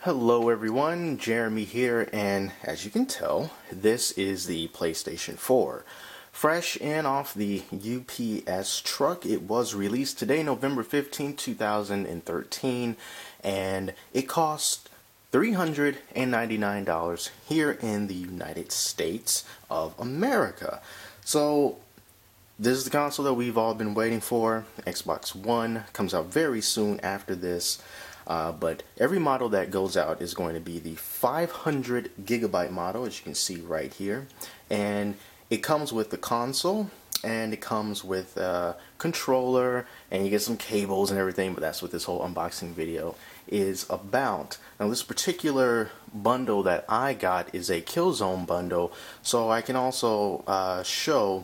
Hello everyone, Jeremy here, and as you can tell, this is the PlayStation 4. Fresh and off the UPS truck. It was released today, November 15, 2013, and it cost $399 here in the United States of America. So this is the console that we've all been waiting for. Xbox One comes out very soon after this. But every model that goes out is going to be the 500 gigabyte model, as you can see right here. And it comes with the console, and it comes with a controller, and you get some cables and everything, but that's what this whole unboxing video is about. Now this particular bundle that I got is a Killzone bundle, so I can also show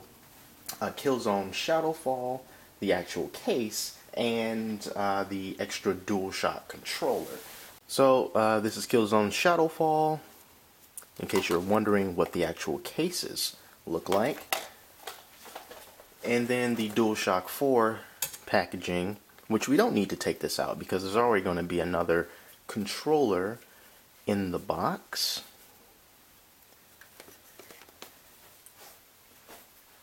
a Killzone Shadowfall, the actual case, and the extra DualShock controller. So this is Killzone Shadowfall, in case you're wondering what the actual cases look like. And then the DualShock 4 packaging, which we don't need to take this out because there's already going to be another controller in the box.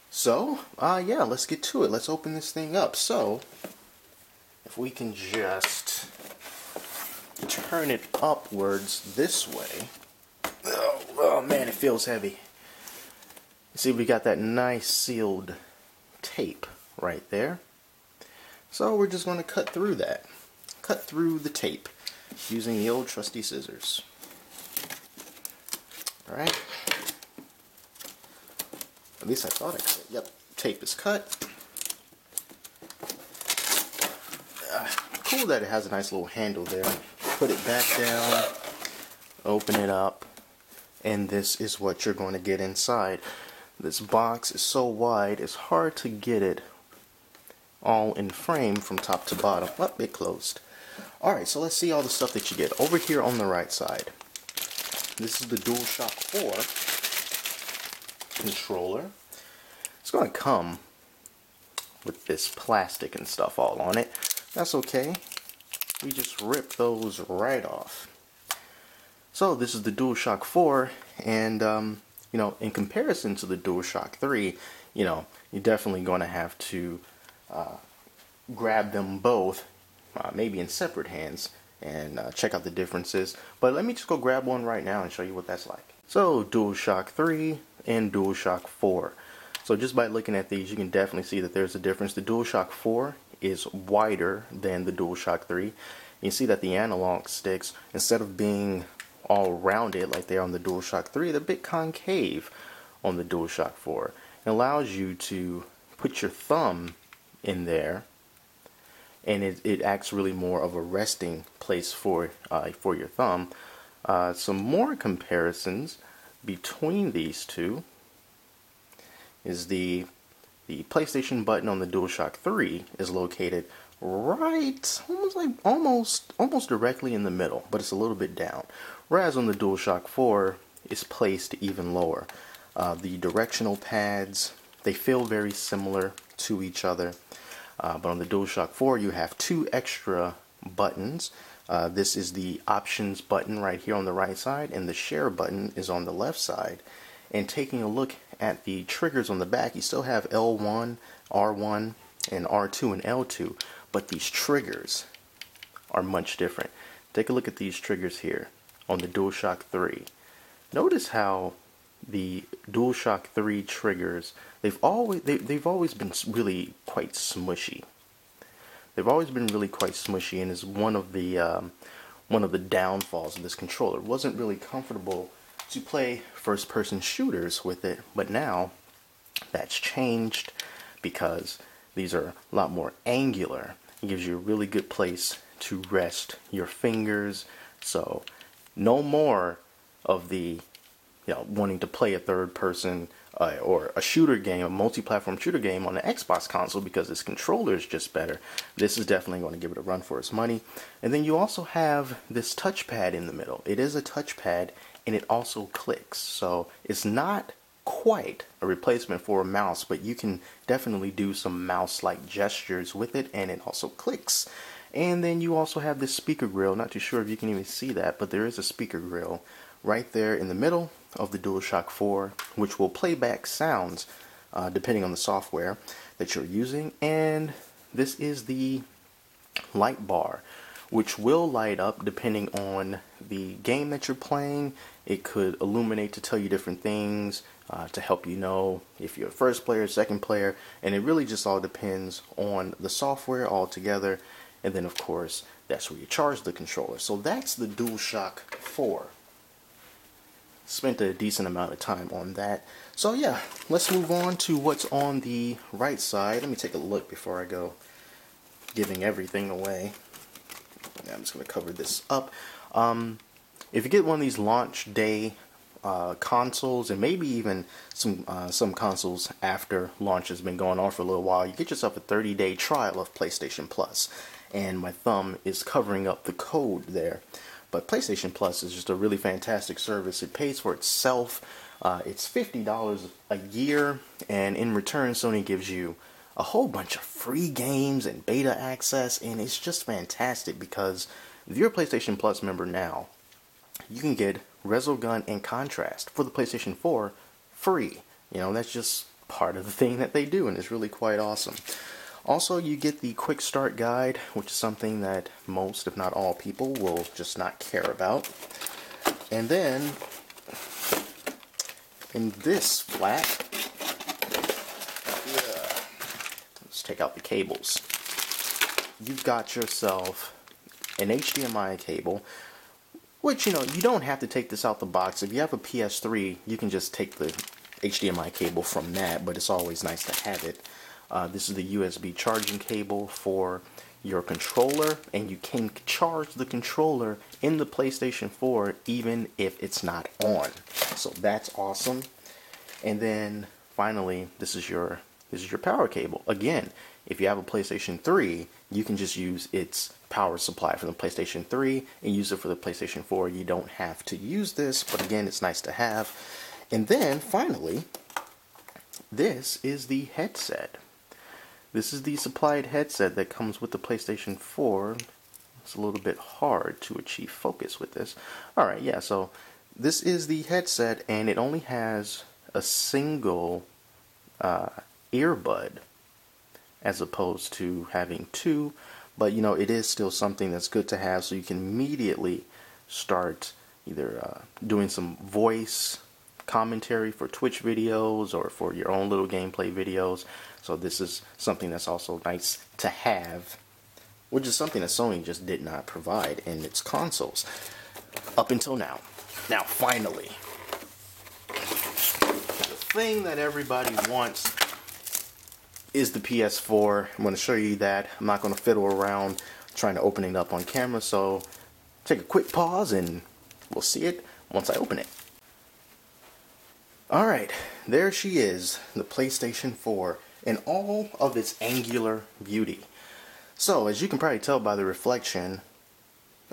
So, yeah, let's get to it. Let's open this thing up. So, if we can just turn it upwards this way. Oh man, it feels heavy. You see, we got that nice sealed tape right there. So we're just going to cut through that. Cut through the tape using the old trusty scissors. Alright. At least I thought I could. Yep, tape is cut. Cool that it has a nice little handle there. Put it back down, open it up, and this is what you're going to get inside. This box is so wide, it's hard to get it all in frame from top to bottom. Oh, it closed. Alright, so let's see all the stuff that you get. Over here on the right side, this is the DualShock 4 controller. It's going to come with this plastic and stuff all on it. That's okay. We just rip those right off. So this is the DualShock 4, and you know, in comparison to the DualShock 3, you know, you're definitely going to have to grab them both, maybe in separate hands, and check out the differences. But let me just go grab one right now and show you what that's like. So DualShock 3 and DualShock 4. So just by looking at these, you can definitely see that there's a difference. The DualShock 4 is wider than the DualShock 3. You see that the analog sticks, instead of being all rounded like they are on the DualShock 3, they're a bit concave on the DualShock 4. It allows you to put your thumb in there, and it acts really more of a resting place for your thumb. Some more comparisons between these two is the PlayStation button on the DualShock 3 is located right almost directly in the middle, but it's a little bit down. Whereas on the DualShock 4, it's placed even lower. The directional pads, they feel very similar to each other, but on the DualShock 4 you have two extra buttons. This is the options button right here on the right side, and the share button is on the left side. And taking a look at the triggers on the back, you still have L1, R1, and R2 and L2, but these triggers are much different. Take a look at these triggers here on the DualShock 3. Notice how the DualShock 3 triggers, they've always been really quite smushy. They've always been really quite smushy, and is one of the downfalls of this controller. It wasn't really comfortable to play first-person shooters with it, but now that's changed because these are a lot more angular. It gives you a really good place to rest your fingers. So no more of the wanting to play a third-person or a shooter game, a multi-platform shooter game on the Xbox console because this controller is just better. This is definitely going to give it a run for its money. And then you also have this touchpad in the middle. It is a touchpad, and it also clicks. So it's not quite a replacement for a mouse, but you can definitely do some mouse-like gestures with it, and it also clicks. And then you also have this speaker grill. Not too sure if you can even see that, but there is a speaker grill right there in the middle of the DualShock 4, which will play back sounds depending on the software that you're using. And this is the light bar, which will light up depending on the game that you're playing. It could illuminate to tell you different things, to help you know if you're a first player, second player, and it really just all depends on the software altogether. And then of course, that's where you charge the controller. So that's the DualShock 4. Spent a decent amount of time on that. So yeah, let's move on to what's on the right side. Let me take a look before I go giving everything away. I'm just going to cover this up. If you get one of these launch day consoles, and maybe even some consoles after launch has been going on for a little while, you get yourself a 30-day trial of PlayStation Plus. And my thumb is covering up the code there. But PlayStation Plus is just a really fantastic service. It pays for itself. It's $50 a year, and in return, Sony gives you a whole bunch of free games and beta access, and it's just fantastic because if you're a PlayStation Plus member now, you can get Resogun and Contrast for the PlayStation 4 free. You know, that's just part of the thing that they do, and it's really quite awesome. Also, you get the quick start guide, which is something that most, if not all people, will just not care about. And then, in this flap, let's take out the cables. You've got yourself an HDMI cable, which, you know, you don't have to take this out the box. If you have a PS3, you can just take the HDMI cable from that, but it's always nice to have it. This is the USB charging cable for your controller, and you can charge the controller in the PlayStation 4 even if it's not on. So that's awesome. And then finally, this is your power cable. Again, if you have a PlayStation 3, you can just use its power supply from the PlayStation 3 and use it for the PlayStation 4. You don't have to use this, but again, it's nice to have. And then finally, this is the headset. This is the supplied headset that comes with the PlayStation 4. It's a little bit hard to achieve focus with this. Alright, yeah, so this is the headset, and it only has a single earbud as opposed to having two. But, you know, it is still something that's good to have, so you can immediately start either doing some voice commentary for Twitch videos or for your own little gameplay videos. So this is something that's also nice to have, which is something that Sony just did not provide in its consoles up until now. Now, finally, the thing that everybody wants is the PS4. I'm going to show you that. I'm not going to fiddle around trying to open it up on camera, so take a quick pause and we'll see it once I open it. Alright, there she is, the PlayStation 4, in all of its angular beauty. So, as you can probably tell by the reflection,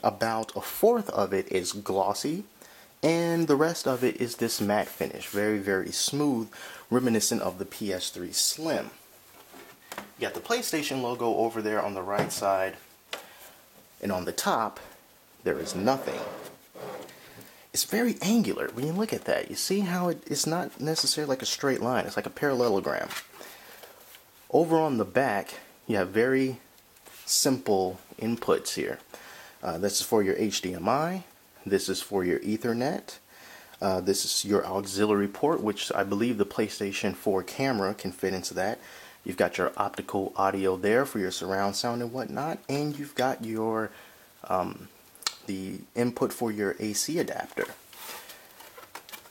about a fourth of it is glossy, and the rest of it is this matte finish. Very, very smooth, reminiscent of the PS3 Slim. You got the PlayStation logo over there on the right side, and on the top, there is nothing. It's very angular. When you look at that, you see how it's not necessarily like a straight line. It's like a parallelogram. Over on the back, you have very simple inputs here. This is for your HDMI. This is for your Ethernet. This is your auxiliary port, which I believe the PlayStation 4 camera can fit into that. You've got your optical audio there for your surround sound and whatnot, and you've got your the input for your AC adapter.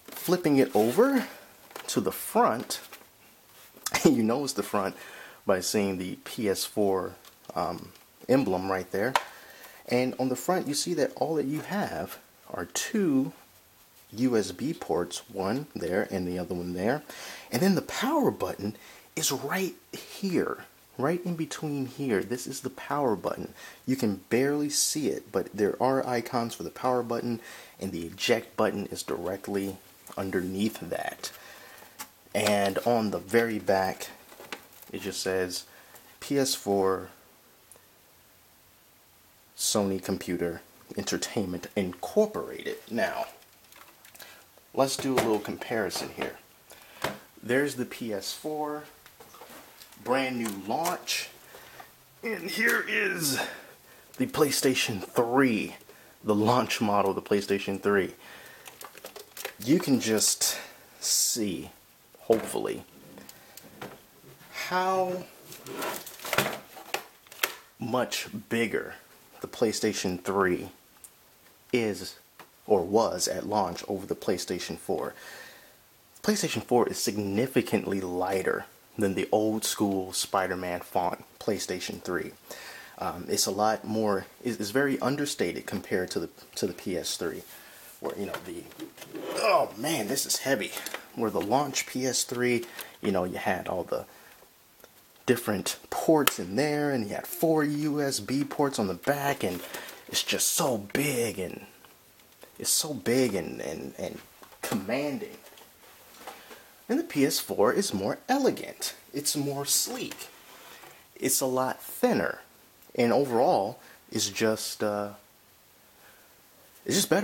Flipping it over to the front, you notice the front by seeing the PS4 emblem right there, and on the front you see that all that you have are two USB ports, one there and the other one there, and then the power button is right here, right in between here. This is the power button. You can barely see it, but there are icons for the power button, and the eject button is directly underneath that. And on the very back, it just says PS4 Sony Computer Entertainment Incorporated. Now, let's do a little comparison here. There's the PS4, brand new launch, and here is the PlayStation 3, the launch model of the PlayStation 3. You can just see, hopefully, how much bigger the PlayStation 3 is or was at launch over the PlayStation 4. PlayStation 4 is significantly lighter than the old school Spider-Man font PlayStation 3. It's a lot more, it's very understated compared to the PS3, where, you know, oh man, this is heavy. Where the launch PS3, you know, you had all the different ports in there, and you had 4 USB ports on the back, and it's just so big, and it's so big and commanding. And the PS4 is more elegant. It's more sleek. It's a lot thinner, and overall, it's just better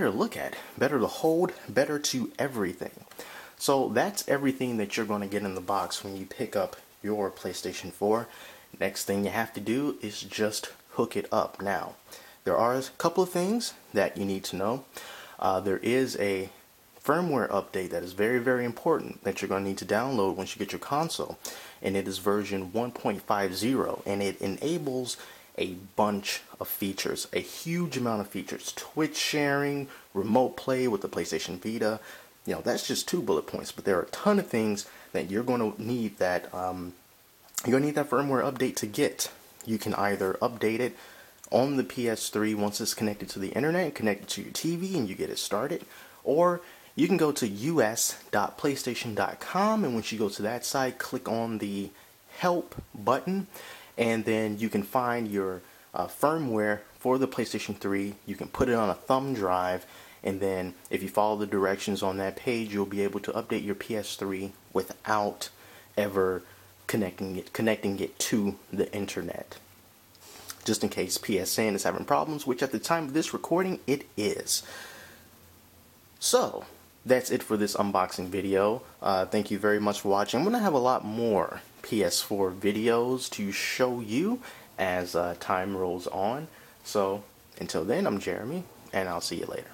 to look at, better to hold, better to everything. So that's everything that you're going to get in the box when you pick up your PlayStation 4. Next thing you have to do is just hook it up. Now, there are a couple of things that you need to know. There is a firmware update that is very, very important that you're going to need to download once you get your console, and it is version 1.50, and it enables a bunch of features, a huge amount of features. Twitch sharing, remote play with the PlayStation Vita. You know, that's just 2 bullet points, but there are a ton of things that you're going to need that firmware update to get. You can either update it on the PS3 once it's connected to the internet and connected to your TV and you get it started, or you can go to us.playstation.com, and once you go to that site, click on the help button, and then you can find your firmware for the PlayStation 3. You can put it on a thumb drive, and then if you follow the directions on that page, you'll be able to update your PS3 without ever connecting it to the internet. Just in case PSN is having problems, which at the time of this recording, it is. So, that's it for this unboxing video. Thank you very much for watching. I'm going to have a lot more PS4 videos to show you as time rolls on. So, until then, I'm Jeremy, and I'll see you later.